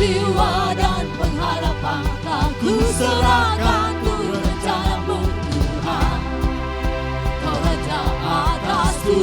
jiwa dan pengharapan telah ku serahkan turun rencanamu Tuhan. Kau Raja atasku.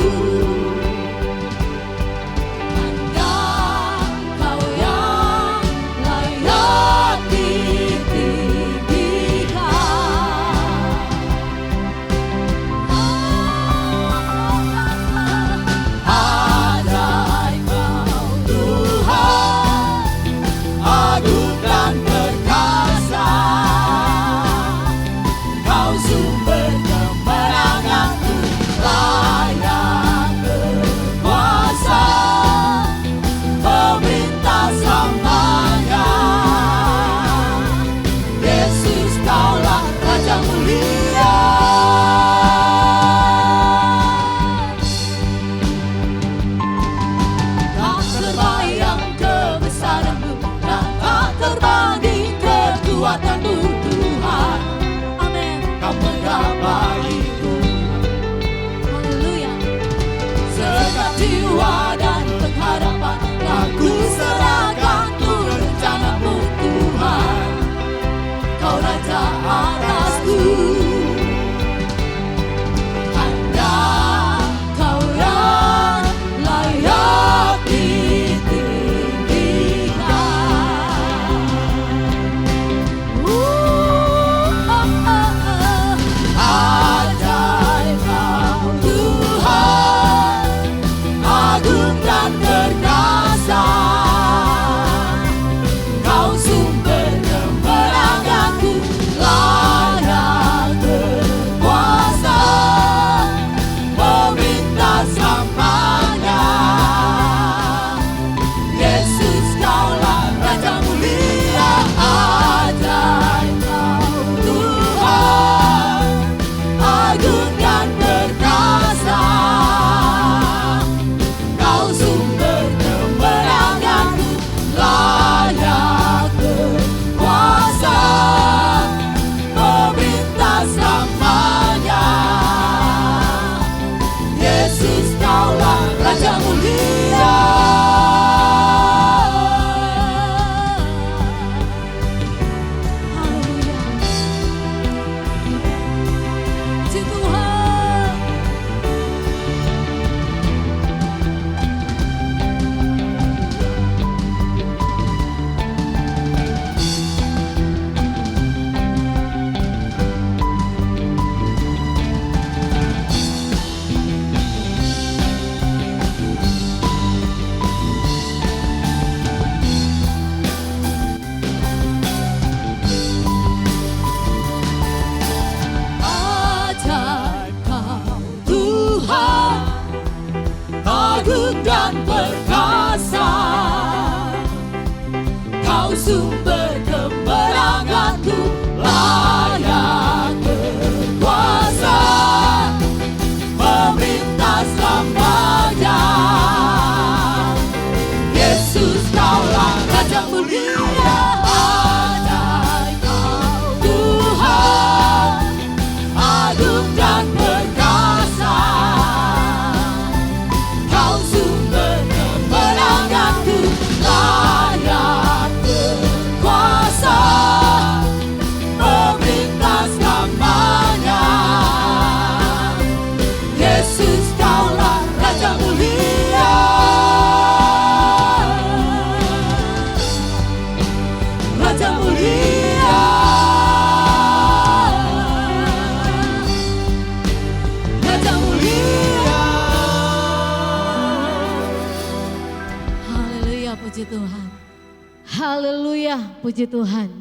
Puji Tuhan.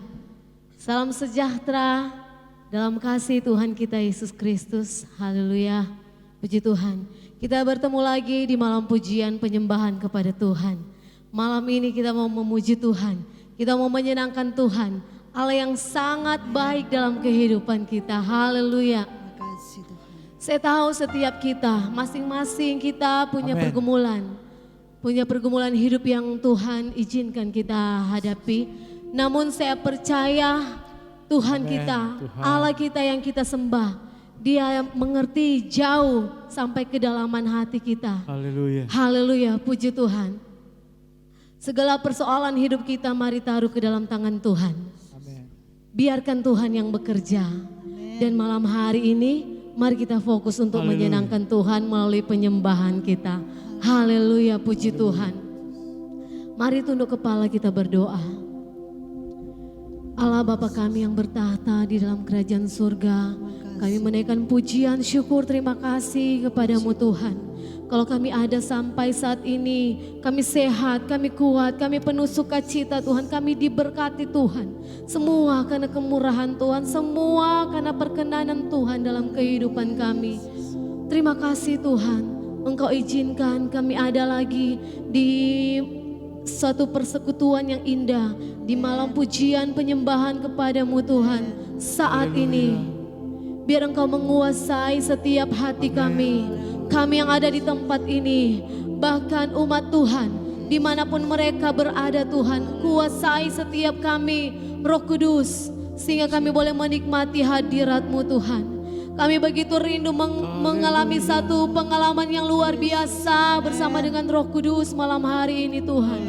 Salam sejahtera dalam kasih Tuhan kita Yesus Kristus. Haleluya. Puji Tuhan. Kita bertemu lagi di malam pujian penyembahan kepada Tuhan. Malam ini kita mau memuji Tuhan. Kita mau menyenangkan Tuhan. Allah yang sangat baik dalam kehidupan kita. Haleluya. Saya tahu setiap kita, masing-masing kita punya pergumulan. Punya pergumulan hidup yang Tuhan izinkan kita hadapi. Namun saya percaya Tuhan kita, Allah kita yang kita sembah, Dia mengerti jauh sampai kedalaman hati kita. Haleluya. Haleluya, puji Tuhan. Segala persoalan hidup kita mari taruh ke dalam tangan Tuhan. Amin. Biarkan Tuhan yang bekerja. Dan malam hari ini mari kita fokus untuk menyenangkan Tuhan melalui penyembahan kita. Haleluya, puji Tuhan. Mari tunduk kepala kita berdoa. Allah Bapa kami yang bertahta di dalam kerajaan surga, kami menaikkan pujian, syukur, terima kasih kepadamu Tuhan. Kalau kami ada sampai saat ini, kami sehat, kami kuat, kami penuh sukacita Tuhan, kami diberkati Tuhan. Semua karena kemurahan Tuhan, semua karena perkenanan Tuhan dalam kehidupan kami. Terima kasih Tuhan, Engkau izinkan kami ada lagi di suatu persekutuan yang indah, di malam pujian penyembahan kepadamu Tuhan. Saat ini, biar Engkau menguasai setiap hati kami yang ada di tempat ini, bahkan umat Tuhan, dimanapun mereka berada Tuhan, kuasai setiap kami, Roh Kudus, sehingga kami boleh menikmati hadirat-Mu Tuhan. Kami begitu rindu mengalami satu pengalaman yang luar biasa bersama dengan Roh Kudus malam hari ini Tuhan.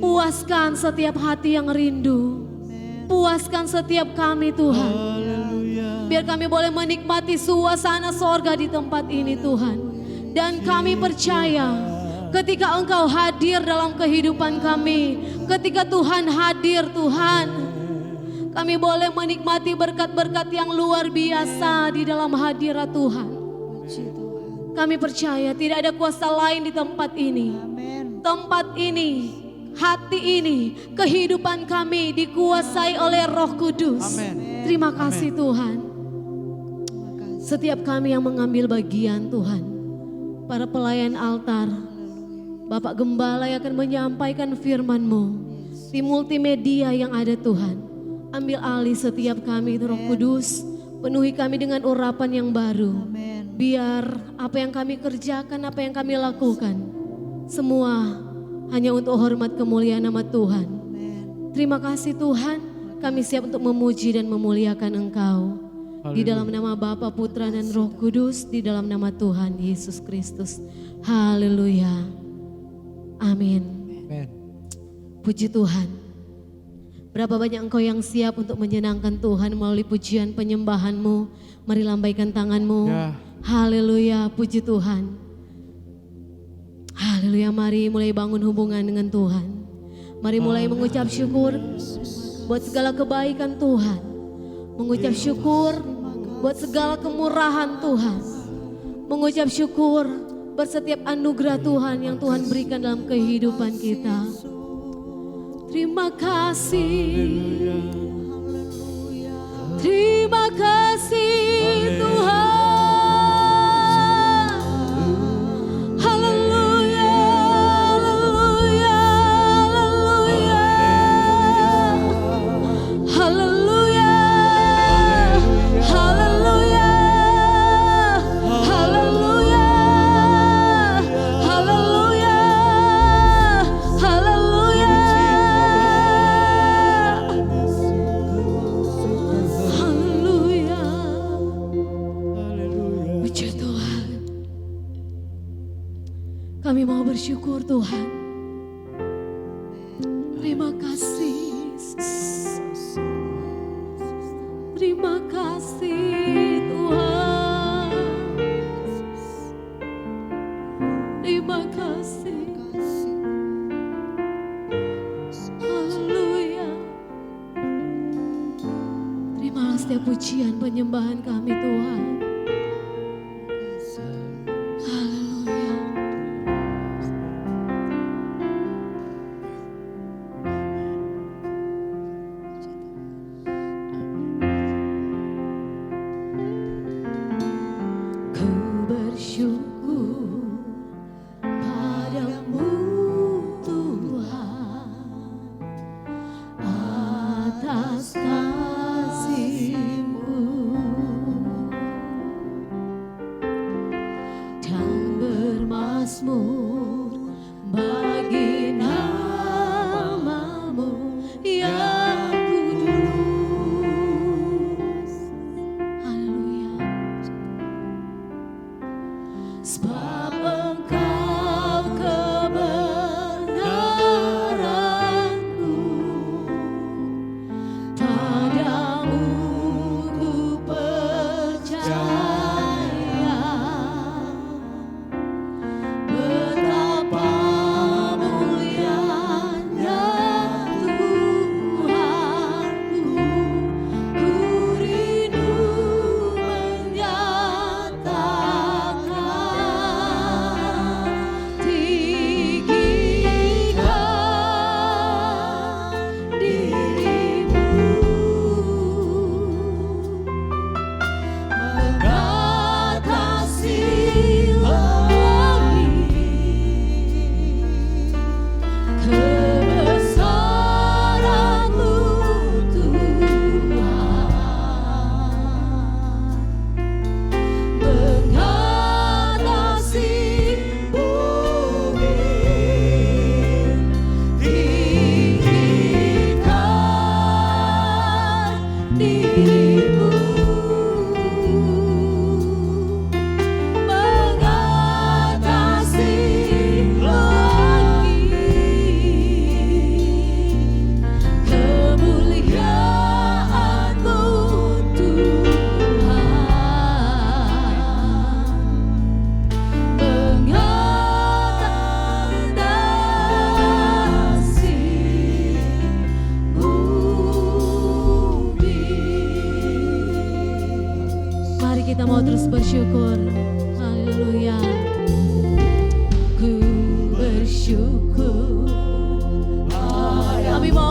Puaskan setiap hati yang rindu, puaskan setiap kami Tuhan. Biar kami boleh menikmati suasana sorga di tempat ini Tuhan. Dan kami percaya ketika Engkau hadir dalam kehidupan kami, ketika Tuhan hadir Tuhan, kami boleh menikmati berkat-berkat yang luar biasa di dalam hadirat Tuhan. Kami percaya tidak ada kuasa lain di tempat ini. Tempat ini, hati ini, kehidupan kami dikuasai oleh Roh Kudus. Terima kasih Tuhan. Setiap kami yang mengambil bagian Tuhan, para pelayan altar, Bapak Gembala yang akan menyampaikan firman-Mu di multimedia yang ada Tuhan. Ambil alih setiap kami Roh Kudus, penuhi kami dengan urapan yang baru. Biar apa yang kami kerjakan, apa yang kami lakukan, semua hanya untuk hormat kemuliaan nama Tuhan. Terima kasih Tuhan, kami siap untuk memuji dan memuliakan Engkau. Di dalam nama Bapa, Putra dan Roh Kudus, di dalam nama Tuhan Yesus Kristus. Haleluya. Amin. Puji Tuhan. Berapa banyak engkau yang siap untuk menyenangkan Tuhan melalui pujian penyembahan-Mu. Mari lambaikan tangan-Mu. Haleluya, puji Tuhan. Haleluya, mari mulai bangun hubungan dengan Tuhan. Mari mulai mengucap syukur buat segala kebaikan Tuhan. Mengucap syukur buat segala kemurahan Tuhan. Mengucap syukur buat setiap anugerah Tuhan yang Tuhan berikan dalam kehidupan kita. Terima kasih. Terima kasih Tuhan. Haleluya, haleluya, haleluya. Haleluya. Haleluya. Haleluya. Haleluya. Haleluya. Haleluya. Puji Tuhan. Kami mau bersyukur Tuhan. Terima kasih Yesus. Terima kasih Tuhan. Terima kasih. Haleluya. Terimalah setiap pujian penyembahan kami Tuhan. Haleluya. Ku bersyukur padamu Tuhan atas kasih-Mu.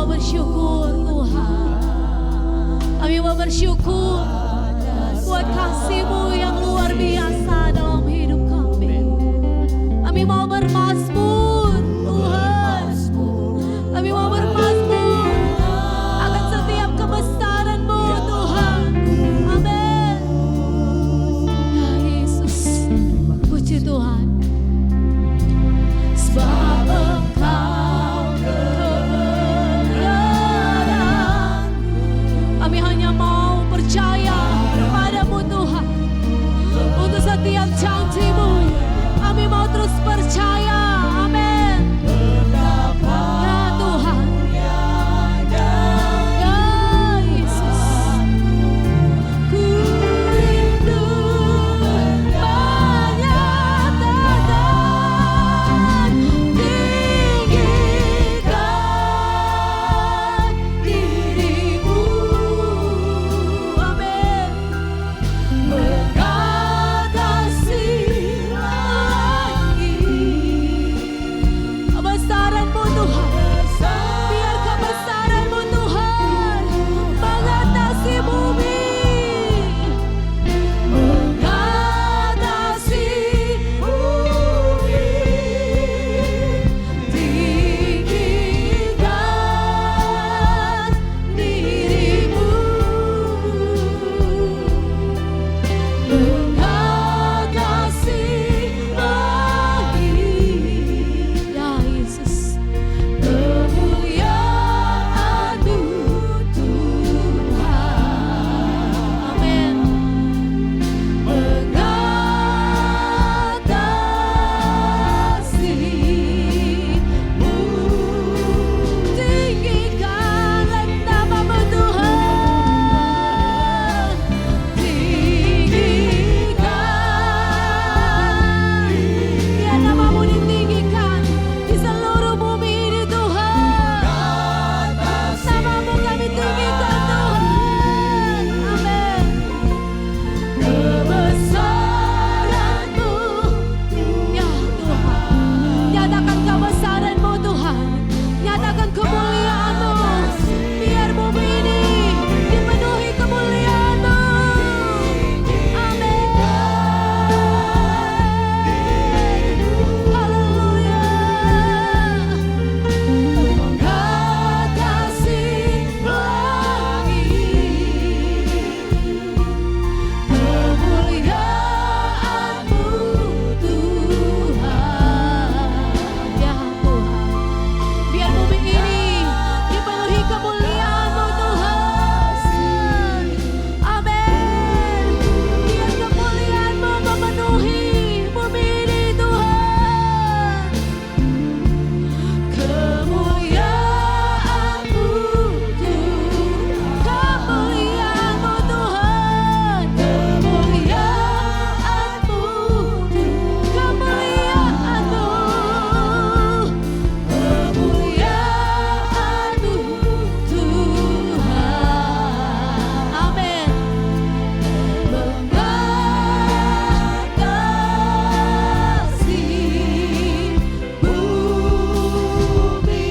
mau bersyukur Tuhan. Kami mau bersyukur buat kasih-Mu yang luar biasa dalam hidup kami. Kami mau bermazmur Tuhan. Kami mau bermazmur akan setiap kebesaran-Mu Tuhan. Amin. Ya Yesus, puji Tuhan. Sebab Engkau kebenaran, kami hanya mau percaya padamu Tuhan. Untuk setiap janji-Mu kami mau terus percaya. Amin. Ya Tuhan, ya Yesus, ku rindu menyatakan tinggikan diri-Mu. Amin. Mengatasi lagi kebesaran-Mu Tuhan. Biar kebesaran-Mu Tuhan mengatasi bumi, mengatasi bumi. Tinggikan diri-Mu, mengatasi lagi. Ya Yesus, kemuliaan-Mu Tuhan. Amin. Mengatasi-Mu, tinggikanlah nama-Mu Tuhan. Tinggikan, biar nama-Mu ditinggikan di seluruh bumi ini Tuhan. Nama-Mu kami tinggikan Tuhan. Amin. Kebesaran-Mu, ya Tuhan. Nyatakan kebesaran-Mu Tuhan. Nyatakan kemuliaan-Mu. Biar bumi ini dipenuhi kemuliaan-Mu. Amin. Haleluya. Mengatasi lagi kemuliaan-Mu Tuhan. Ya Tuhan, biar bumi ini dipenuhi kemuliaan-Mu Tuhan. Amin. Biar kemuliaan-Mu memenuhi bumi ini Tuhan. Kemuliaan-Mu Tuhan, kemuliaan-Mu Tuhan, kemuliaan-Mu, kemuliaan-Mu, kemuliaan-Mu Tuhan. Amin. Mengatasi bumi.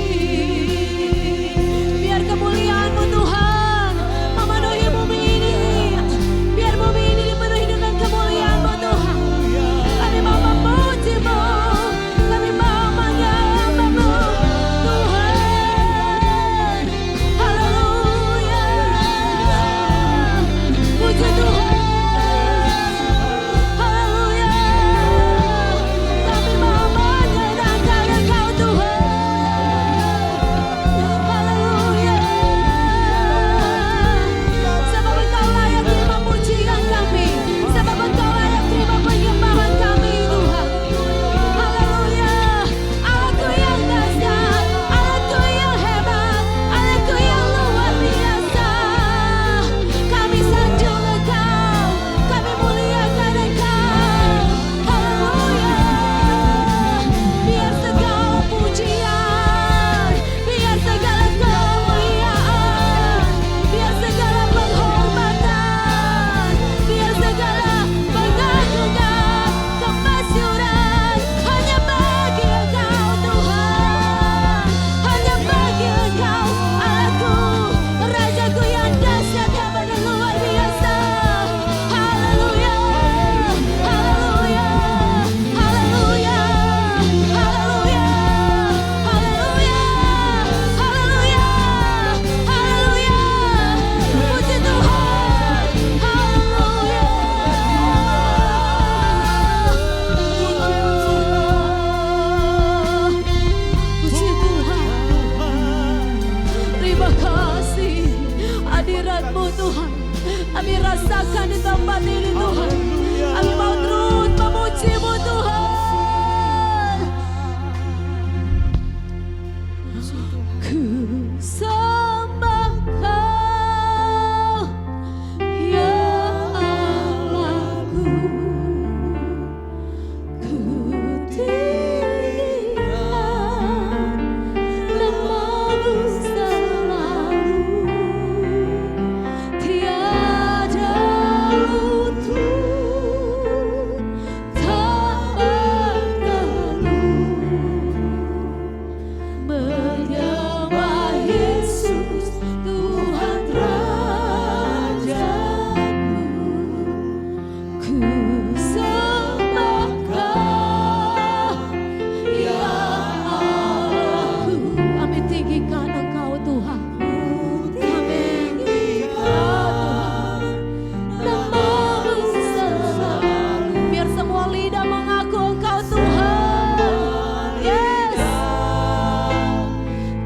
Kami rasakan di tempat ini Tuhan. Kami mau terus memuji-Mu Tuhan. Ku sembah Kau, ya Allahku. Ku tinggikan nama-Mu selalu. Tiada lutut tak berteduh menyembah Yesus Tuhan Rajaku. Ku sembah Kau, ya Allahku. Kami tinggikan Engkau Tuhan. Kami tinggikan nama-Mu selalu. Biar semua lidah mengaku Engkau Tuhan. Yes.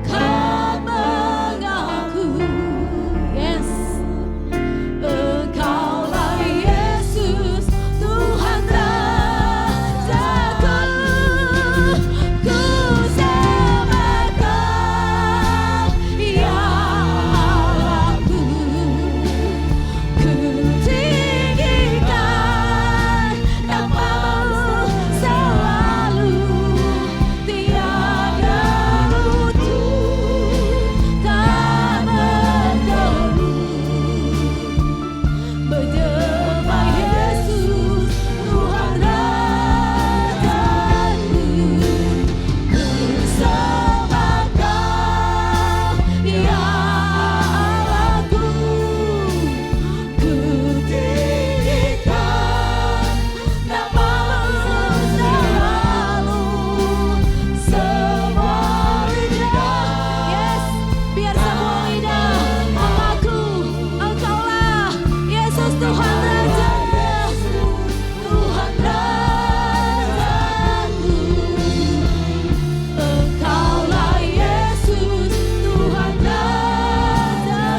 Kau mengaku. Yes. Engkaulah Yesus Tuhan Rajaku. Ku sembah Kau, ya Allahku. Ku tinggikan nama-Mu selalu. Tiada lutut tak berteduh menyembah Yesus Tuhan Rajaku. Ku sembah Kau, ya Allahku. Ku tinggikan nama-Mu selalu. Semua lidah, yes, biar semua lidah mengaku Engkaulah Yesus Tuhan Raja, Tuhan Rajaku. Engkaulah Yesus Tuhan Rajaku.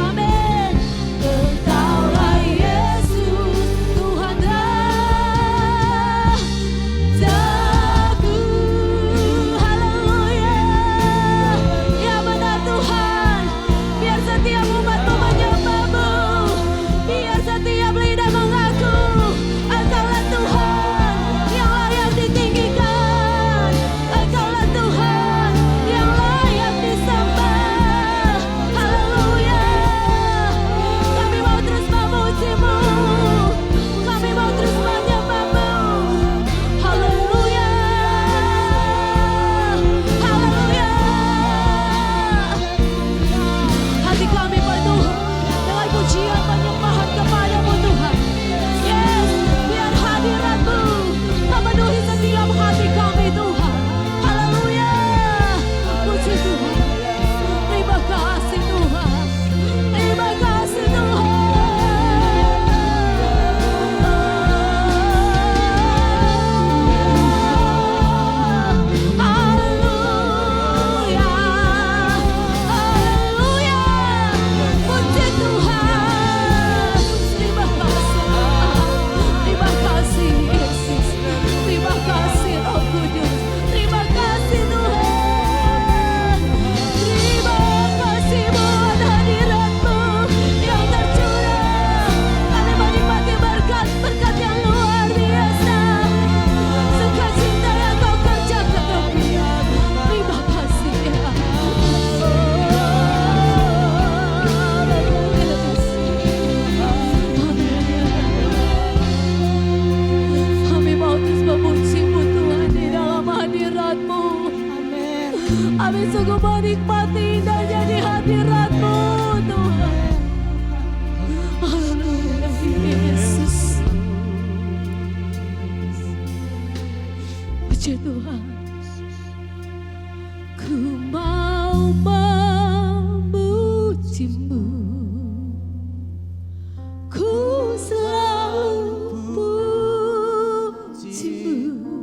Amin. Engkaulah Yesus Tuhan Rajaku. Haleluya. Ya benar Tuhan. Biar setiap umat-Mu menyembah-Mu. Biar setiap lidah mengaku Engkaulah Tuhan yang layak ditinggikan. Engkaulah Tuhan yang layak disembah. Haleluya. Kami mau terus memuji-Mu. Kami mau terus menyembah-Mu. Haleluya. Haleluya. Hati kami penuh dengan pujian penyembahan kepada-Mu Tuhan. Yes, biar hadirat-Mu memenuhi setiap hati kami Tuhan. Haleluya. Puji Tuhan. Terima kasih Tuhan. Terima kasih Tuhan. Haleluya. Haleluya. Puji Tuhan. Terima kasih. Terima kasih Yesus. Terima kasih Roh Kudus. Terima kasih Tuhan. Terima kasih buat hadirat-Mu yang tercurah. Kami menikmati berkat-berkat yang luar biasa. Sukacita yang Kau kerjakan Tuhan. Terima kasih ya. Kami mau terus memuji-Mu Tuhan di dalam hadirat-Mu. Amin. Kami sungguh menikmati indahnya di hadirat-Mu Tuhan. Haleluya Yesus. Puji Tuhan. Ku mau memuji-Mu. Ku selalu puji-Mu.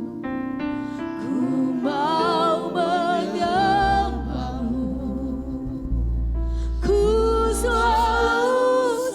Ku mau menyembah-Mu. Ku selalu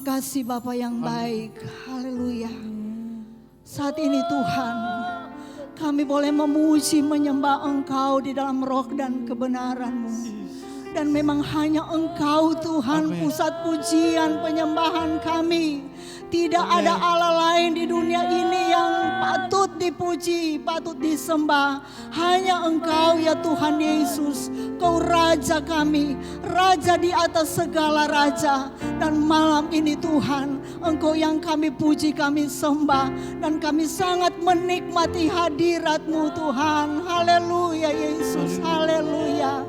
kasih Bapa yang baik. Haleluya. Saat ini Tuhan, kami boleh memuji menyembah Engkau di dalam roh dan kebenaran-Mu. Dan memang hanya Engkau Tuhan pusat pujian penyembahan kami. Tidak ada Allah lain di dunia ini yang patut dipuji, patut disembah. Hanya Engkau ya Tuhan Yesus. Kau Raja kami, Raja di atas segala raja. Dan malam ini Tuhan, Engkau yang kami puji, kami sembah. Dan kami sangat menikmati hadirat-Mu Tuhan. Haleluya Yesus, haleluya.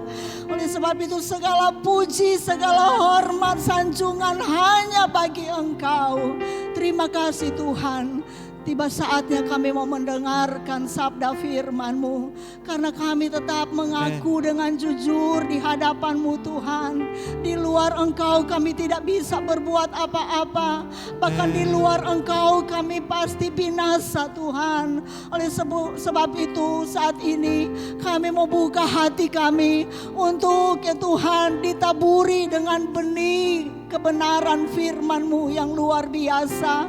Oleh sebab itu segala puji, segala hormat, sanjungan hanya bagi Engkau. Terima kasih Tuhan. Tiba saatnya kami mau mendengarkan sabda firman-Mu. Karena kami tetap mengaku dengan jujur di hadapan-Mu Tuhan. Di luar Engkau kami tidak bisa berbuat apa-apa. Bahkan di luar Engkau kami pasti binasa Tuhan. Oleh sebab itu saat ini kami mau buka hati kami. Untuk ya Tuhan ditaburi dengan benih kebenaran firman-Mu yang luar biasa.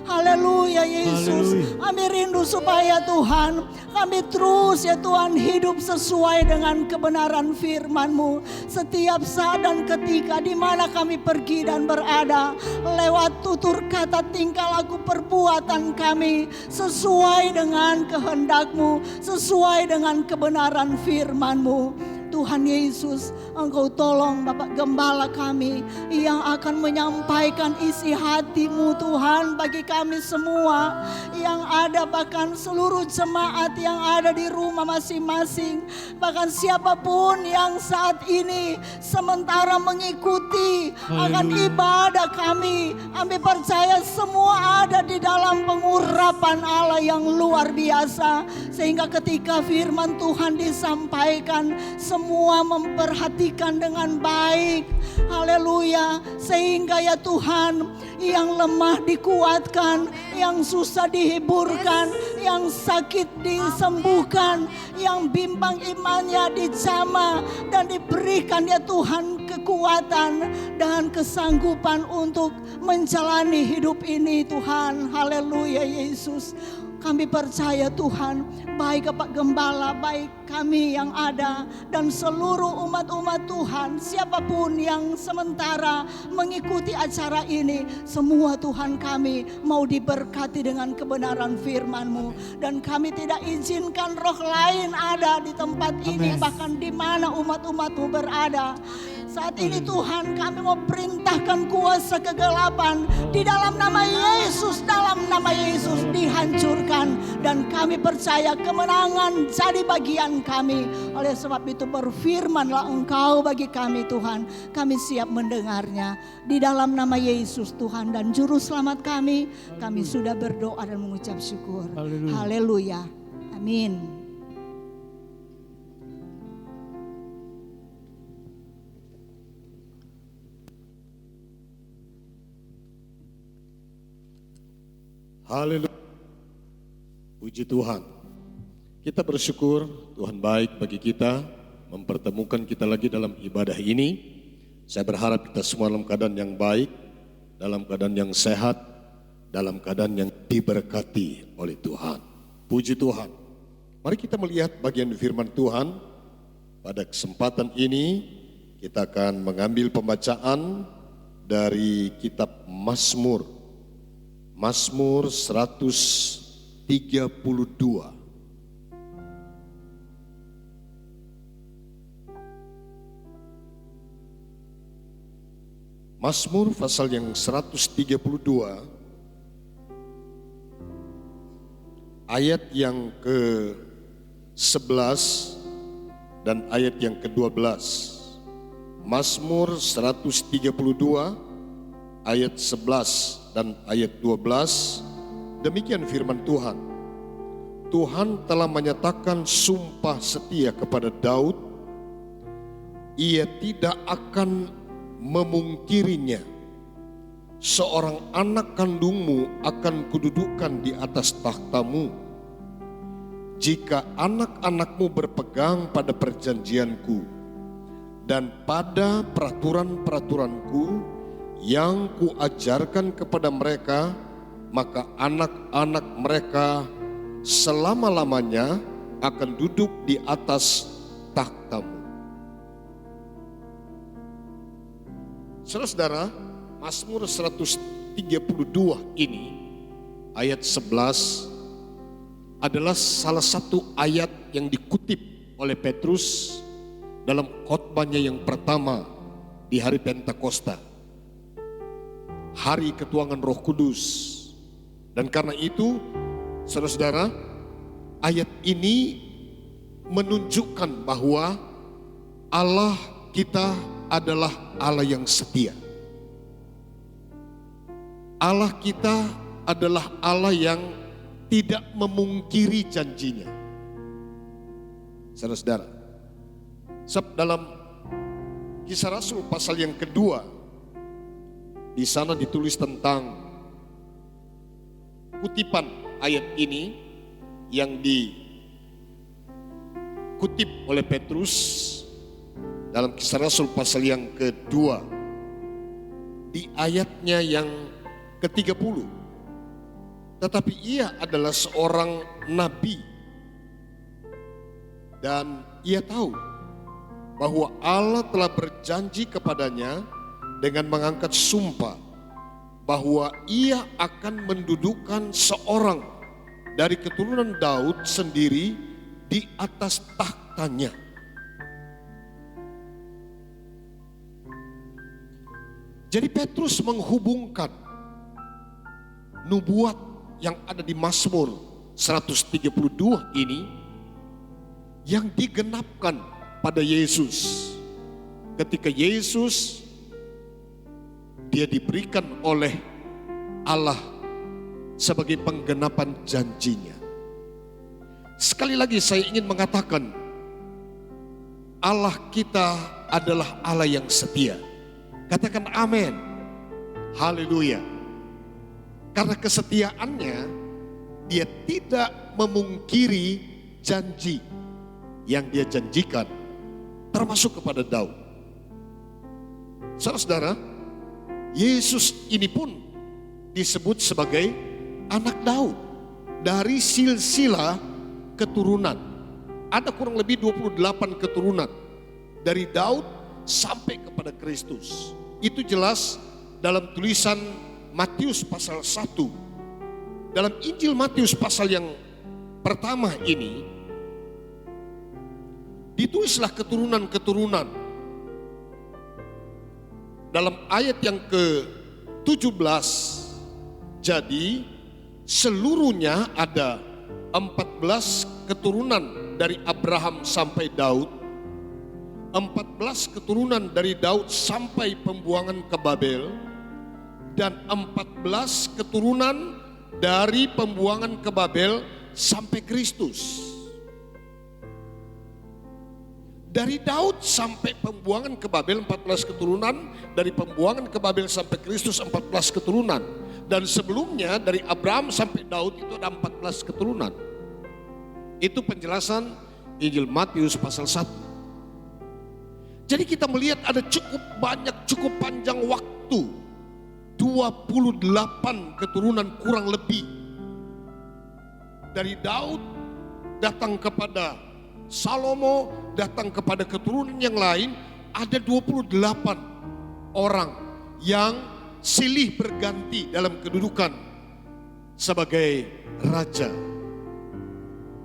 Haleluya Yesus. Kami rindu supaya Tuhan kami terus ya Tuhan hidup sesuai dengan kebenaran firman-Mu. Setiap saat dan ketika di mana kami pergi dan berada. Lewat tutur kata, tingkah laku, perbuatan kami sesuai dengan kehendak-Mu, sesuai dengan kebenaran firman-Mu. Tuhan Yesus, Engkau tolong Bapak Gembala kami yang akan menyampaikan isi hati-Mu Tuhan bagi kami semua yang ada, bahkan seluruh jemaat yang ada di rumah masing-masing, bahkan siapapun yang saat ini sementara mengikuti akan ibadah kami. Kami percaya semua ada di dalam pengurapan Allah yang luar biasa, sehingga ketika firman Tuhan disampaikan semua memperhatikan dengan baik. Haleluya. Sehingga ya Tuhan, yang lemah dikuatkan, yang susah dihiburkan, yang sakit disembuhkan, yang bimbang imannya dijamah dan diberikan ya Tuhan kekuatan dan kesanggupan untuk menjalani hidup ini Tuhan. Haleluya Yesus. Kami percaya Tuhan, baik Bapak Gembala, baik kami yang ada dan seluruh umat-umat Tuhan, siapapun yang sementara mengikuti acara ini, semua Tuhan kami mau diberkati dengan kebenaran firman-Mu. Dan kami tidak izinkan roh lain ada di tempat ini, bahkan di mana umat-umat-Mu berada. Saat ini Tuhan kami mau perintahkan kuasa kegelapan di dalam nama Yesus, dalam nama Yesus dihancurkan. Dan kami percaya kemenangan jadi bagian kami. Oleh sebab itu berfirmanlah Engkau bagi kami Tuhan. Kami siap mendengarnya. Di dalam nama Yesus Tuhan dan Juru Selamat kami sudah berdoa dan mengucap syukur. Haleluya. Amin. Haleluya. Puji Tuhan. Kita bersyukur Tuhan baik bagi kita, mempertemukan kita lagi dalam ibadah ini. Saya berharap kita semua dalam keadaan yang baik, dalam keadaan yang sehat, dalam keadaan yang diberkati oleh Tuhan. Puji Tuhan. Mari kita melihat bagian firman Tuhan. Pada kesempatan ini kita akan mengambil pembacaan dari kitab Mazmur. Mazmur 132. Mazmur pasal yang 132 ayat yang ke-11 dan ayat yang ke-12. Mazmur 132 ayat 11 dan ayat 12, demikian firman Tuhan. Tuhan telah menyatakan sumpah setia kepada Daud, ia tidak akan memungkirinya. Seorang anak kandungmu akan kududukan di atas takhtamu. Jika anak-anakmu berpegang pada perjanjianku dan pada peraturan-peraturanku yang kuajarkan kepada mereka, maka anak-anak mereka selama-lamanya akan duduk di atas takhtamu. Saudara-saudara, Mazmur 132 ini ayat 11 adalah salah satu ayat yang dikutip oleh Petrus dalam khotbahnya yang pertama di hari Pentakosta, hari ketuangan Roh Kudus. Dan karena itu, saudara-saudara, ayat ini menunjukkan bahwa Allah kita adalah Allah yang setia. Allah kita adalah Allah yang tidak memungkiri janjinya. Saudara-saudara, sebab dalam Kisah Rasul pasal yang kedua, di sana ditulis tentang kutipan ayat ini yang dikutip oleh Petrus dalam Kisah Rasul pasal yang kedua, di ayatnya yang ke-30. Tetapi ia adalah seorang nabi dan ia tahu bahwa Allah telah berjanji kepadanya dengan mengangkat sumpah bahwa ia akan mendudukan seorang dari keturunan Daud sendiri di atas takhtanya. Jadi Petrus menghubungkan nubuat yang ada di Mazmur 132 ini yang digenapkan pada Yesus. Ketika Yesus dia diberikan oleh Allah sebagai penggenapan janjinya. Sekali lagi saya ingin mengatakan, Allah kita adalah Allah yang setia. Katakan amin. Haleluya. Karena kesetiaannya, dia tidak memungkiri janji yang dia janjikan, termasuk kepada Daud. Saudara-saudara, Yesus ini pun disebut sebagai anak Daud dari silsilah keturunan. Ada kurang lebih 28 keturunan dari Daud sampai kepada Kristus. Itu jelas dalam tulisan Matius pasal 1. Dalam Injil Matius pasal yang pertama ini ditulislah keturunan-keturunan. Dalam ayat yang ke-17, jadi seluruhnya ada 14 keturunan dari Abraham sampai Daud, 14 keturunan dari Daud sampai pembuangan ke Babel, dan 14 keturunan dari pembuangan ke Babel sampai Kristus. Dari Daud sampai pembuangan ke Babel 14 keturunan, dari pembuangan ke Babel sampai Kristus 14 keturunan. Dan sebelumnya dari Abraham sampai Daud itu ada 14 keturunan. Itu penjelasan Injil Matius pasal 1. Jadi kita melihat ada cukup banyak, cukup panjang waktu. 28 keturunan kurang lebih. Dari Daud datang kepada Salomo, datang kepada keturunan yang lain, ada 28 orang yang silih berganti dalam kedudukan sebagai raja.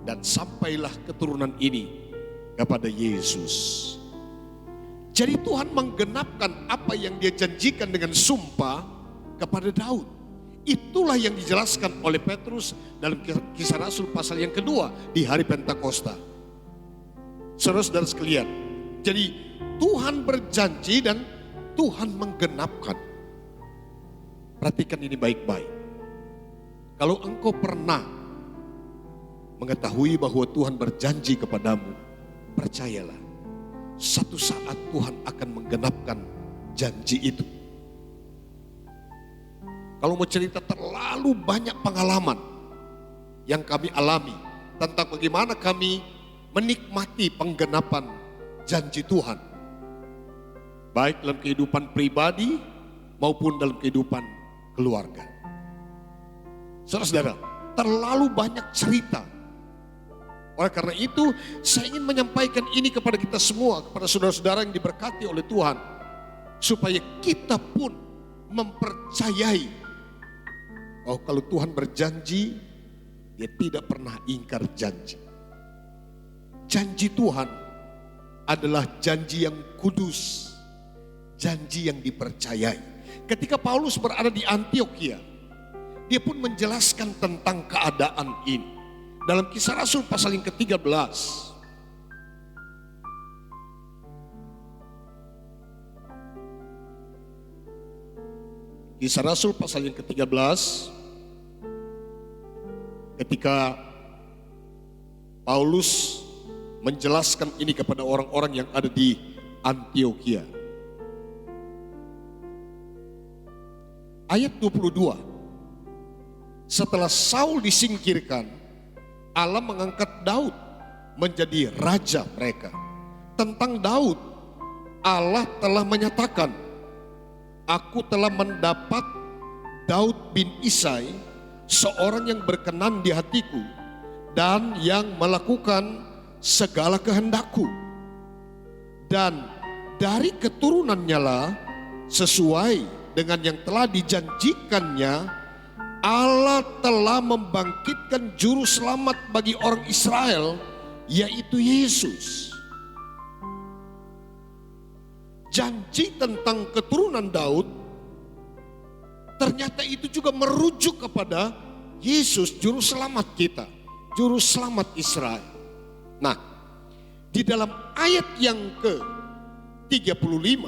Dan sampailah keturunan ini kepada Yesus. Jadi Tuhan menggenapkan apa yang dia janjikan dengan sumpah kepada Daud. Itulah yang dijelaskan oleh Petrus dalam Kisah Rasul pasal yang kedua di hari Pentakosta. Saudara-saudara sekalian, jadi Tuhan berjanji dan Tuhan menggenapkan. Perhatikan ini baik-baik. Kalau engkau pernah mengetahui bahwa Tuhan berjanji kepadamu, percayalah, satu saat Tuhan akan menggenapkan janji itu. Kalau mau cerita terlalu banyak pengalaman yang kami alami tentang bagaimana kami menikmati penggenapan janji Tuhan. Baik dalam kehidupan pribadi maupun dalam kehidupan keluarga. Saudara-saudara, terlalu banyak cerita. Oleh karena itu, saya ingin menyampaikan ini kepada kita semua, kepada saudara-saudara yang diberkati oleh Tuhan, supaya kita pun mempercayai, oh kalau Tuhan berjanji, Dia tidak pernah ingkar janji. Janji Tuhan adalah janji yang kudus, janji yang dipercayai. Ketika Paulus berada di Antiokhia, dia pun menjelaskan tentang keadaan ini. Dalam Kisah Rasul pasal yang ke-13. Kisah Rasul pasal yang ke-13. Ketika Paulus menjelaskan ini kepada orang-orang yang ada di Antiokhia. Ayat 22. Setelah Saul disingkirkan, Allah mengangkat Daud menjadi raja mereka. Tentang Daud, Allah telah menyatakan, aku telah mendapat Daud bin Isai, seorang yang berkenan di hatiku dan yang melakukan segala kehendakku. Dan dari keturunannya lah, sesuai dengan yang telah dijanjikannya, Allah telah membangkitkan juru selamat bagi orang Israel, yaitu Yesus. Janji tentang keturunan Daud ternyata itu juga merujuk kepada Yesus, juru selamat kita, juru selamat Israel. Nah, di dalam ayat yang ke-35,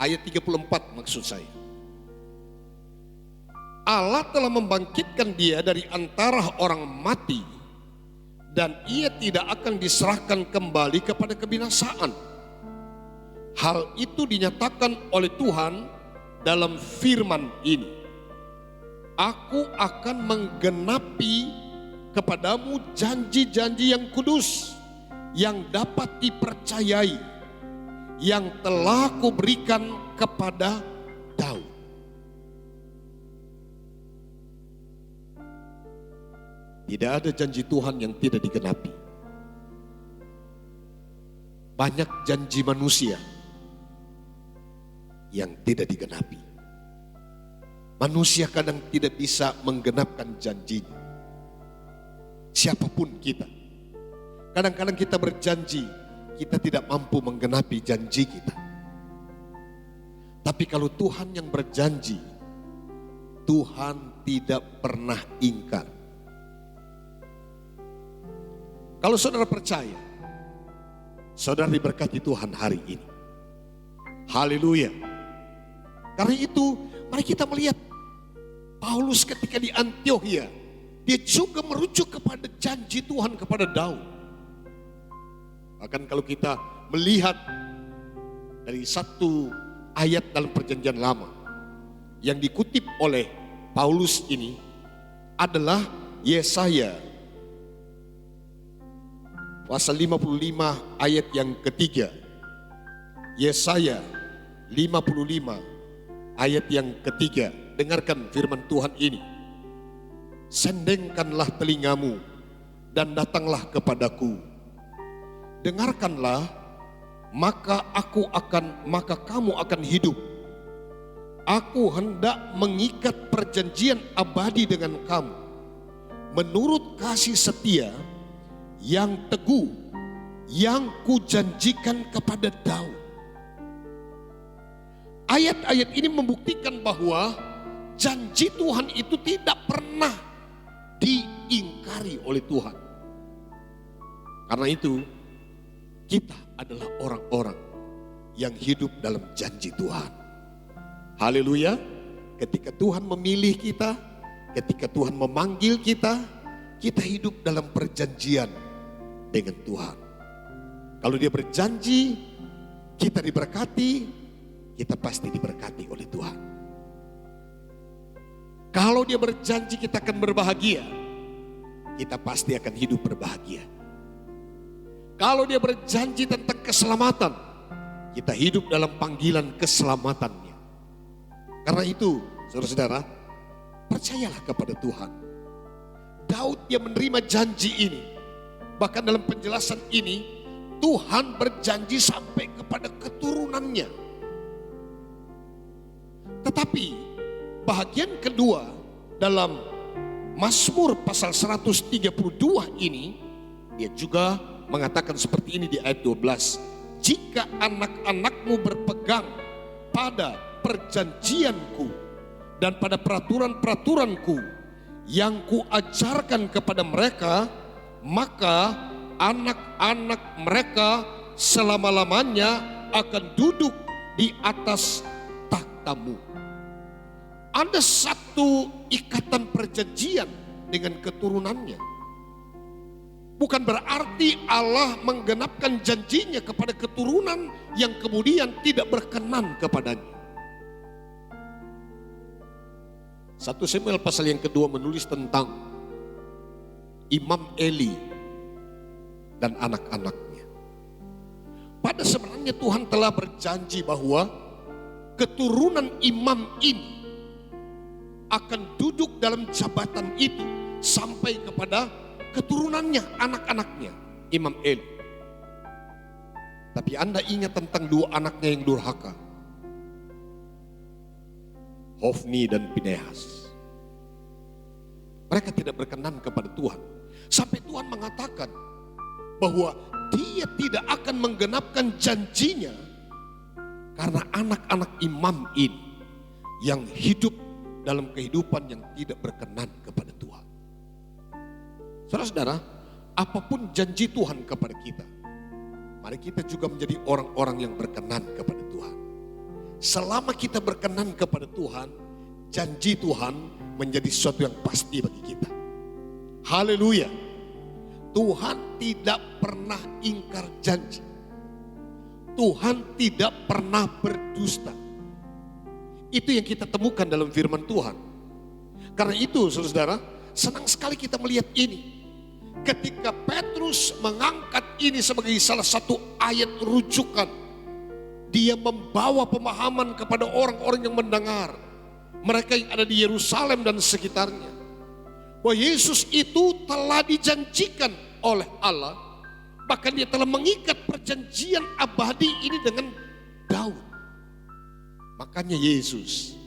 ayat 34 maksud saya. Allah telah membangkitkan dia dari antara orang mati dan ia tidak akan diserahkan kembali kepada kebinasaan. Hal itu dinyatakan oleh Tuhan dalam firman ini. Aku akan menggenapi kepadamu janji-janji yang kudus yang dapat dipercayai, yang telah kuberikan kepada Daud. Tidak ada janji Tuhan yang tidak digenapi. Banyak janji manusia yang tidak digenapi. Manusia kadang tidak bisa menggenapkan janjinya. Siapapun kita. Kadang-kadang kita berjanji, kita tidak mampu menggenapi janji kita. Tapi kalau Tuhan yang berjanji, Tuhan tidak pernah ingkar. Kalau saudara percaya, saudara diberkati Tuhan hari ini. Haleluya. Karena itu, mari kita melihat Paulus ketika di Antiokhia, dia juga merujuk kepada janji Tuhan kepada Daud. Bahkan kalau kita melihat dari satu ayat dalam Perjanjian Lama yang dikutip oleh Paulus ini adalah Yesaya pasal 55 ayat yang ketiga. Yesaya 55 ayat yang ketiga. Dengarkan firman Tuhan ini. Sendengkanlah telingamu dan datanglah kepadaku. Dengarkanlah, maka kamu akan hidup. Aku hendak mengikat perjanjian abadi dengan kamu menurut kasih setia yang teguh yang kujanjikan kepada Daud. Ayat-ayat ini membuktikan bahwa janji Tuhan itu tidak pernah diingkari oleh Tuhan. Karena itu kita adalah orang-orang yang hidup dalam janji Tuhan. Haleluya. Ketika Tuhan memilih kita, ketika Tuhan memanggil kita, kita hidup dalam perjanjian dengan Tuhan. Kalau dia berjanji, kita diberkati, kita pasti diberkati oleh Tuhan. Kalau dia berjanji kita akan berbahagia, kita pasti akan hidup berbahagia. Kalau dia berjanji tentang keselamatan, kita hidup dalam panggilan keselamatannya. Karena itu, saudara-saudara, percayalah kepada Tuhan. Daud dia menerima janji ini. Bahkan dalam penjelasan ini, Tuhan berjanji sampai kepada keturunannya. Tetapi bahagian kedua dalam Mazmur pasal 132 ini, dia juga mengatakan seperti ini di ayat 12. Jika anak-anakmu berpegang pada perjanjianku dan pada peraturan-peraturanku yang kuajarkan kepada mereka, maka anak-anak mereka selama-lamanya akan duduk di atas takhtamu. Ada satu ikatan perjanjian dengan keturunannya. Bukan berarti Allah menggenapkan janjinya kepada keturunan yang kemudian tidak berkenan kepadanya. 1 Samuel pasal yang kedua menulis tentang Imam Eli dan anak-anaknya. Pada sebenarnya Tuhan telah berjanji bahwa keturunan imam ini akan duduk dalam jabatan itu sampai kepada keturunannya, anak-anaknya, Imam Eli. Tapi Anda ingat tentang dua anaknya yang durhaka, Hofni dan Pinehas. Mereka tidak berkenan kepada Tuhan. Sampai Tuhan mengatakan bahwa dia tidak akan menggenapkan janjinya karena anak-anak imam ini yang hidup dalam kehidupan yang tidak berkenan kepada Tuhan. Saudara-saudara, apapun janji Tuhan kepada kita, mari kita juga menjadi orang-orang yang berkenan kepada Tuhan. Selama kita berkenan kepada Tuhan, janji Tuhan menjadi sesuatu yang pasti bagi kita. Haleluya. Tuhan tidak pernah ingkar janji. Tuhan tidak pernah berdusta. Itu yang kita temukan dalam firman Tuhan. Karena itu saudara-saudara, senang sekali kita melihat ini. Ketika Petrus mengangkat ini sebagai salah satu ayat rujukan, dia membawa pemahaman kepada orang-orang yang mendengar, mereka yang ada di Yerusalem dan sekitarnya, bahwa Yesus itu telah dijanjikan oleh Allah. Bahkan dia telah mengikat perjanjian abadi ini dengan Daud. Makanya Yesus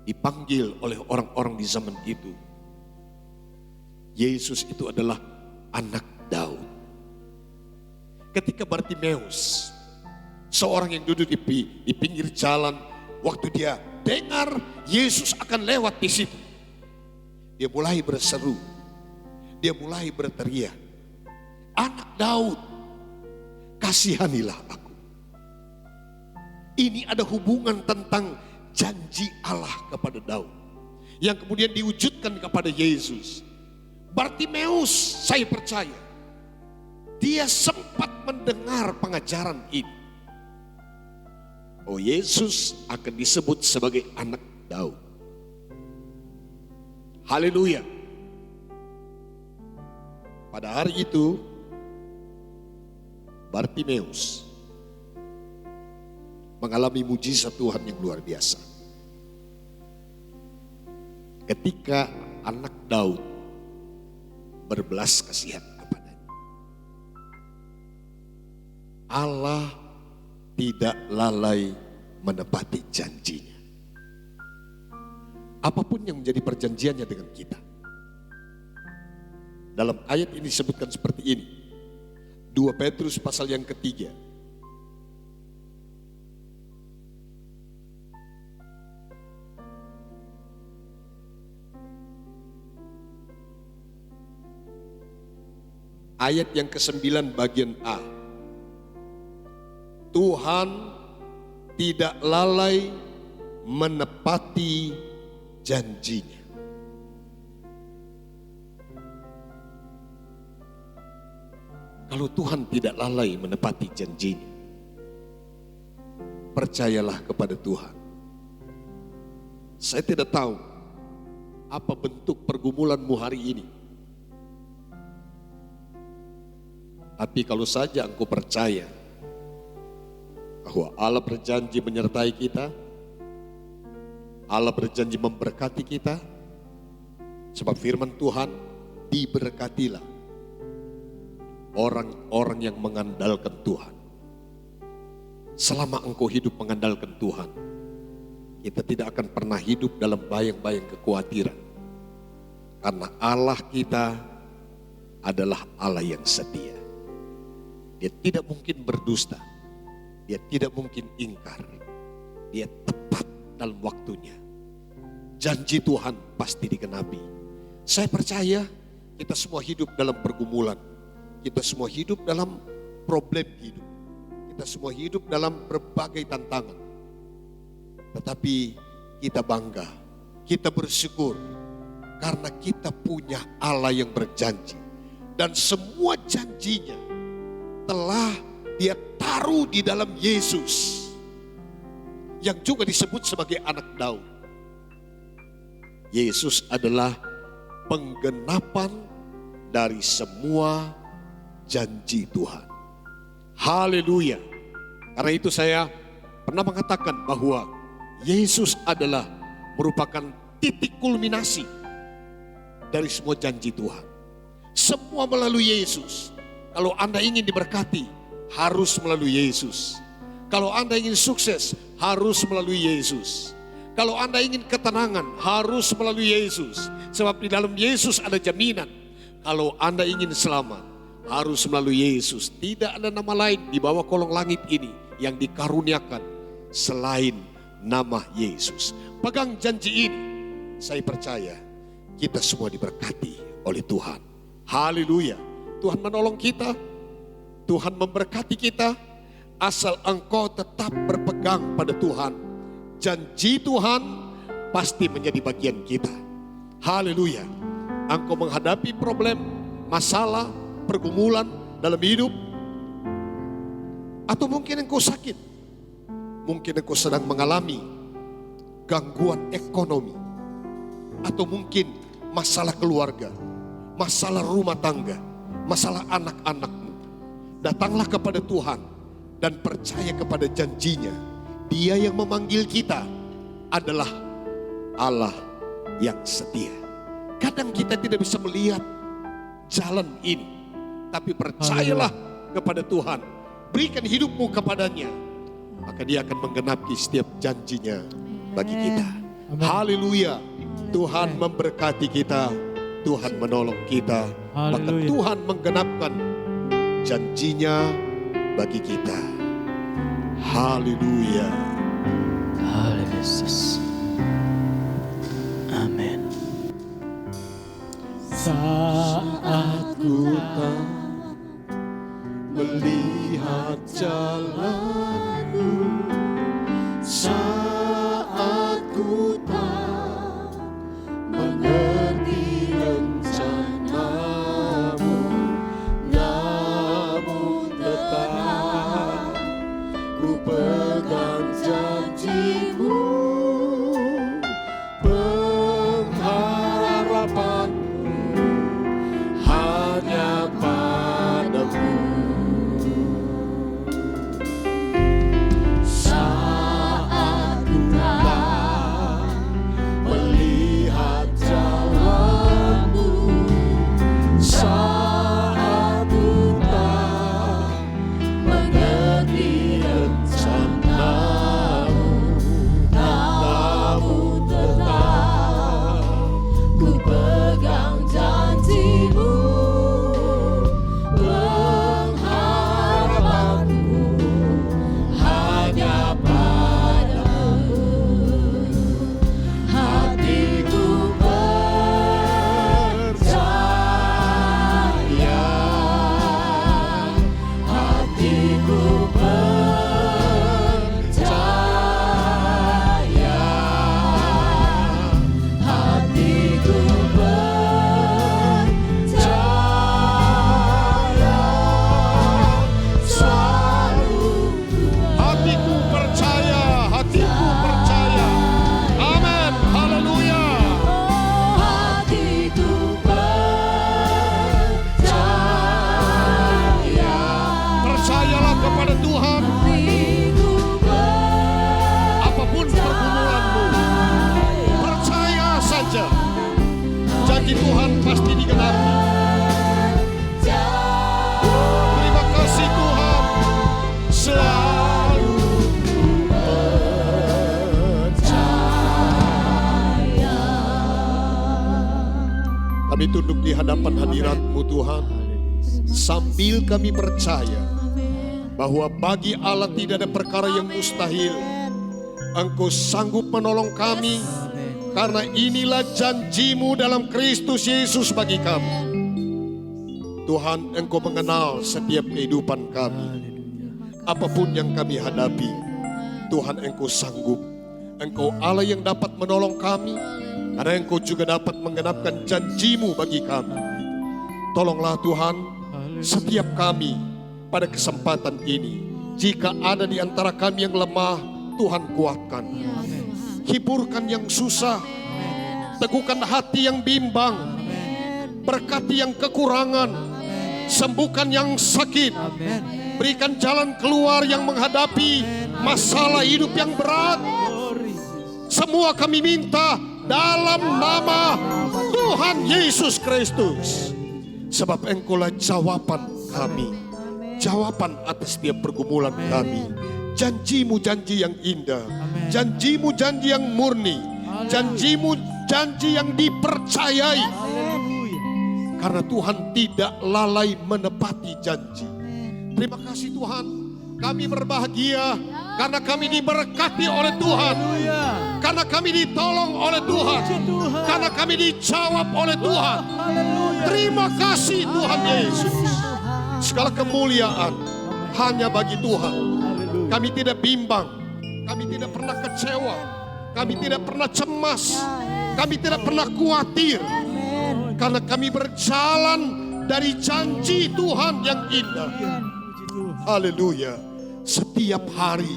dipanggil oleh orang-orang di zaman itu, Yesus itu adalah anak Daud. Ketika Bartimeus, seorang yang duduk di pinggir jalan, waktu dia dengar Yesus akan lewat di situ, dia mulai berseru, dia mulai berteriak, "Anak Daud, kasihanilah aku." Ini ada hubungan tentang janji Allah kepada Daud yang kemudian diwujudkan kepada Yesus. Bartimeus, saya percaya dia sempat mendengar pengajaran ini. Oh, Yesus akan disebut sebagai anak Daud. Haleluya. Pada hari itu Bartimeus mengalami mujizat Tuhan yang luar biasa. Ketika anak Daud berbelas kasihan kepadanya, Allah tidak lalai menepati janjinya. Apapun yang menjadi perjanjiannya dengan kita. Dalam ayat ini disebutkan seperti ini. 2 Petrus pasal yang ketiga. Ayat yang ke-9 bagian A. Tuhan tidak lalai menepati janjinya. Kalau Tuhan tidak lalai menepati janjinya, percayalah kepada Tuhan. Saya tidak tahu apa bentuk pergumulanmu hari ini. Tapi kalau saja engkau percaya bahwa Allah berjanji menyertai kita, Allah berjanji memberkati kita, sebab firman Tuhan, diberkatilah orang-orang yang mengandalkan Tuhan. Selama engkau hidup mengandalkan Tuhan, kita tidak akan pernah hidup dalam bayang-bayang kekhawatiran. Karena Allah kita adalah Allah yang setia. Dia tidak mungkin berdusta. Dia tidak mungkin ingkar. Dia tepat dalam waktunya. Janji Tuhan pasti digenapi. Saya percaya kita semua hidup dalam pergumulan. Kita semua hidup dalam problem hidup. Kita semua hidup dalam berbagai tantangan. Tetapi kita bangga, kita bersyukur karena kita punya Allah yang berjanji. Dan semua janjinya telah Dia taruh di dalam Yesus yang juga disebut sebagai anak Daud. Yesus adalah penggenapan dari semua janji Tuhan. Haleluya. Karena itu saya pernah mengatakan bahwa Yesus adalah merupakan titik kulminasi dari semua janji Tuhan. Semua melalui Yesus. Kalau Anda ingin diberkati, harus melalui Yesus. Kalau Anda ingin sukses, harus melalui Yesus. Kalau Anda ingin ketenangan, harus melalui Yesus. Sebab di dalam Yesus ada jaminan. Kalau Anda ingin selamat, harus melalui Yesus. Tidak ada nama lain di bawah kolong langit ini yang dikaruniakan selain nama Yesus. Pegang janji ini, saya percaya kita semua diberkati oleh Tuhan. Haleluya. Tuhan menolong kita, Tuhan memberkati kita, asal engkau tetap berpegang pada Tuhan. Janji Tuhan pasti menjadi bagian kita. Haleluya. Engkau menghadapi problem, masalah, pergumulan dalam hidup, atau mungkin engkau sakit, mungkin engkau sedang mengalami gangguan ekonomi, atau mungkin masalah keluarga, masalah rumah tangga, masalah anak-anakmu. Datanglah kepada Tuhan dan percaya kepada janjinya. Dia yang memanggil kita adalah Allah yang setia. Kadang kita tidak bisa melihat jalan ini, tapi percayalah kepada Tuhan. Berikan hidupmu kepadanya, maka Dia akan menggenapi setiap janjinya bagi kita. Haleluya. Tuhan memberkati kita, Tuhan menolong kita, maka Tuhan menggenapkan janjinya bagi kita. Haleluya. Haleluya. Amin. Saat ku tak melihat jalanmu, saat ku tak mengerti rencanamu, namun tetap ku pegang janjimu, pengharapanku hanya padamu. Percayalah kepada Tuhan. Apapun pergumulanmu, percaya saja. Janji Tuhan pasti digenapi. Terima kasih Tuhan. Selalu percaya. Kami tunduk di hadapan hadirat-Mu Tuhan. Sambil kami percaya bahwa bagi Allah tidak ada perkara yang mustahil. Engkau sanggup menolong kami, karena inilah janji-Mu dalam Kristus Yesus bagi kami. Tuhan, Engkau mengenal setiap kehidupan kami. Apapun yang kami hadapi, Tuhan, Engkau sanggup. Engkau Allah yang dapat menolong kami, karena Engkau juga dapat menggenapkan janji-Mu bagi kami. Tolonglah Tuhan, setiap kami pada kesempatan ini, jika ada di antara kami yang lemah, Tuhan kuatkan. Hiburkan yang susah, teguhkan hati yang bimbang, berkati yang kekurangan, sembuhkan yang sakit, berikan jalan keluar yang menghadapi masalah hidup yang berat. Semua kami minta dalam nama Tuhan Yesus Kristus. Sebab Engkaulah jawaban kami, jawaban atas setiap pergumulan kami. Janji-Mu janji yang indah, janji-Mu janji yang murni, janji-Mu janji yang dipercayai. Karena Tuhan tidak lalai menepati janji. Terima kasih Tuhan, kami berbahagia karena kami diberkati oleh Tuhan, karena kami ditolong oleh Tuhan, karena kami dijawab oleh Tuhan. Terima kasih Tuhan Yesus. Segala kemuliaan hanya bagi Tuhan. Kami tidak bimbang, kami tidak pernah kecewa, kami tidak pernah cemas, kami tidak pernah khawatir. Karena kami berjalan dari janji Tuhan yang indah. Haleluya. Setiap hari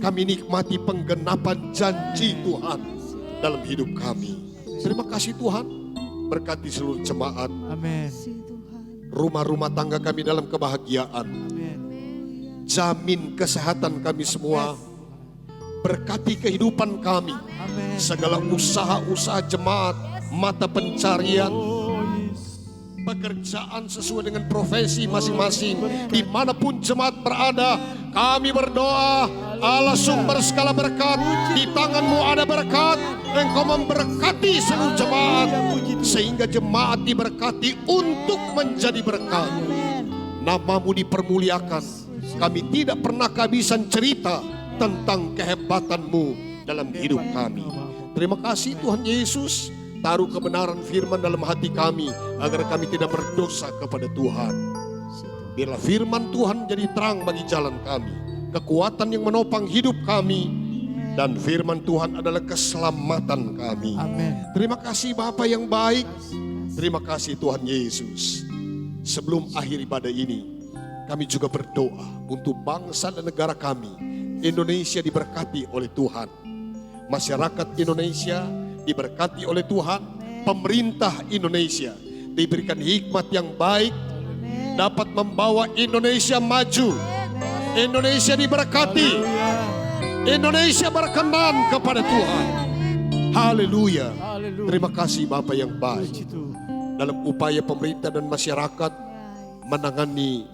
kami nikmati penggenapan janji Tuhan dalam hidup kami. Terima kasih Tuhan. Berkati seluruh jemaat. Amin. Rumah-rumah tangga kami dalam kebahagiaan. Jamin kesehatan kami semua. Berkati kehidupan kami. Segala usaha-usaha jemaat, mata pencarian, pekerjaan sesuai dengan profesi masing-masing. Dimanapun jemaat berada, kami berdoa, Allah sumber segala berkat, di tangan-Mu ada berkat. Engkau memberkati seluruh jemaat, sehingga jemaat diberkati untuk menjadi berkat. Nama-Mu dipermuliakan. Kami tidak pernah kehabisan cerita tentang kehebatan-Mu dalam hidup kami. Terima kasih Tuhan Yesus. Taruh kebenaran firman dalam hati kami, agar kami tidak berdosa kepada Tuhan. Biarlah firman Tuhan jadi terang bagi jalan kami, kekuatan yang menopang hidup kami, dan firman Tuhan adalah keselamatan kami. Amin. Terima kasih Bapa yang baik. Terima kasih Tuhan Yesus. Sebelum akhir ibadah ini, kami juga berdoa untuk bangsa dan negara kami. Indonesia diberkati oleh Tuhan. Masyarakat Indonesia diberkati oleh Tuhan. Pemerintah Indonesia diberikan hikmat yang baik, dapat membawa Indonesia maju. Indonesia diberkati. Indonesia berkenan kepada Tuhan. Haleluya. Terima kasih Bapa yang baik. Dalam upaya pemerintah dan masyarakat menangani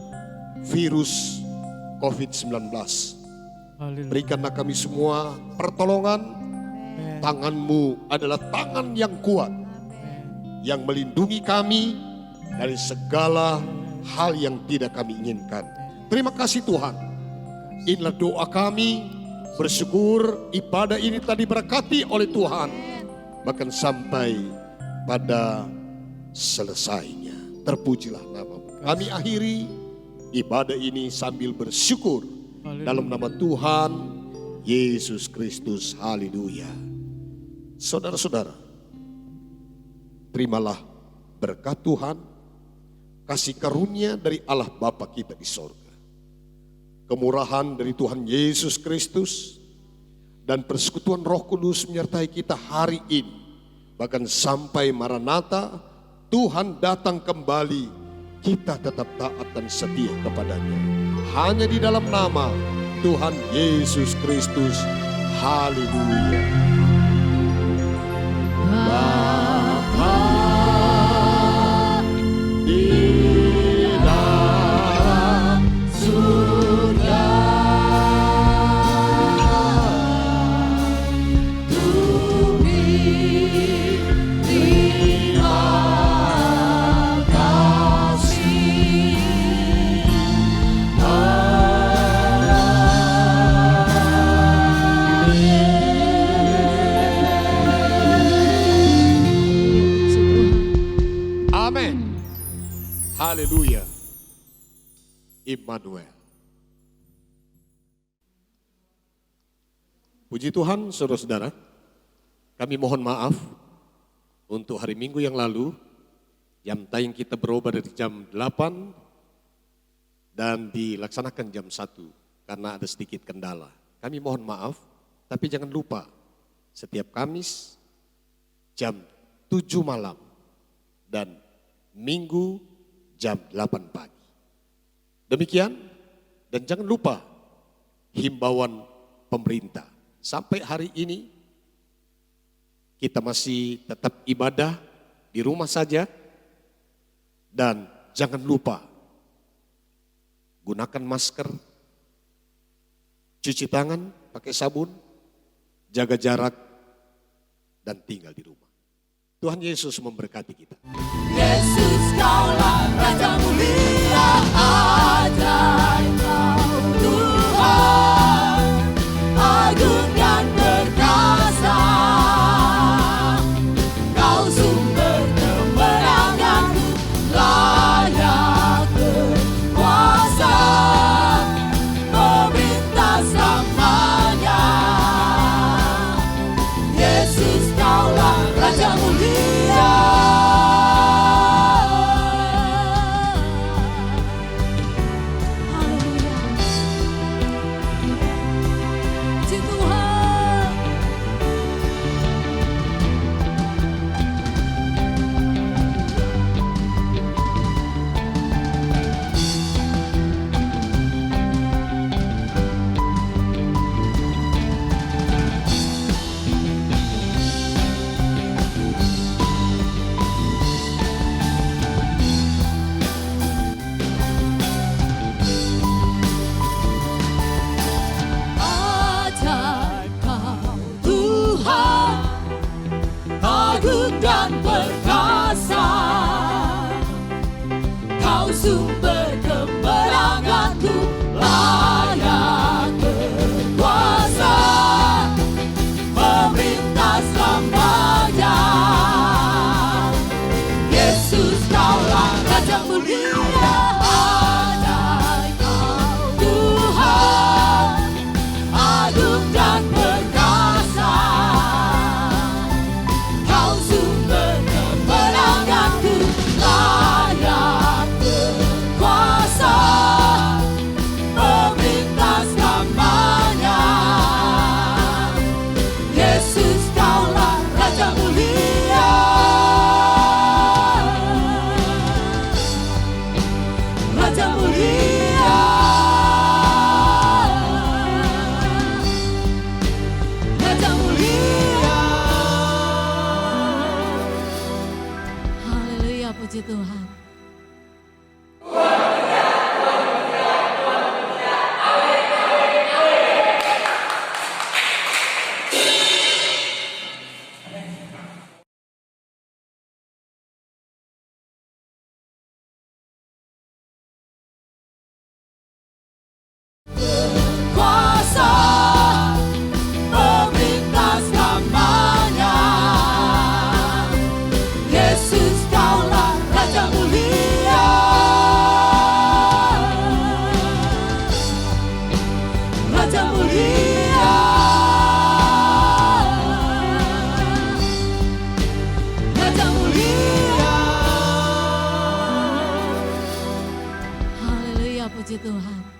virus COVID-19. Berikanlah kami semua pertolongan. Tangan-Mu adalah tangan yang kuat, yang melindungi kami dari segala hal yang tidak kami inginkan. Terima kasih Tuhan. Inilah doa kami. Bersyukur ibadah ini tadi berkati oleh Tuhan, bahkan sampai pada selesainya. Terpujilah nama-Mu. Kami akhiri ibadah ini sambil bersyukur dalam nama Tuhan Yesus Kristus. Haleluya. Saudara-saudara, terimalah berkat Tuhan, kasih karunia dari Allah Bapa kita di sorga, kemurahan dari Tuhan Yesus Kristus, dan persekutuan Roh Kudus menyertai kita hari ini, bahkan sampai Maranatha, Tuhan datang kembali. kita tetap taat dan setia kepadanya. Hanya di dalam nama Tuhan Yesus Kristus. Haleluya. Bapa di dalam surga, terima kasih. Amin. Haleluya. Immanuel. Puji Tuhan, saudara-saudara. Kami mohon maaf untuk hari Minggu yang lalu, jam tayang kita berubah dari jam 8 dan dilaksanakan jam 1 karena ada sedikit kendala. Kami mohon maaf, tapi jangan lupa setiap Kamis jam 7 malam dan Minggu jam 8 pagi. Demikian, dan jangan lupa himbauan pemerintah. Sampai hari ini kita masih tetap ibadah di rumah saja, dan jangan lupa gunakan masker, cuci tangan pakai sabun, jaga jarak, dan tinggal di rumah. Tuhan Yesus memberkati kita. Yesus kaulah Raja mulia, ajaib Kau Tuhan, agung dan perkasa. Kau sumber kemenanganku, layak berkuasa, pemerintah selamanya. Yesus kaulah Raja mulia. Dan perkasa, Kau sumber kemenanganku, layak berkuasa, pemerintah selamanya. Yesus kaulah Raja mulia, ajaib Kau Tuhan, agung dan perkasa. Puji Tuhan. Kuasa, pemerintah selamanya. Yesus kaulah Raja mulia, Raja mulia, Raja mulia. Haleluya, puji Tuhan.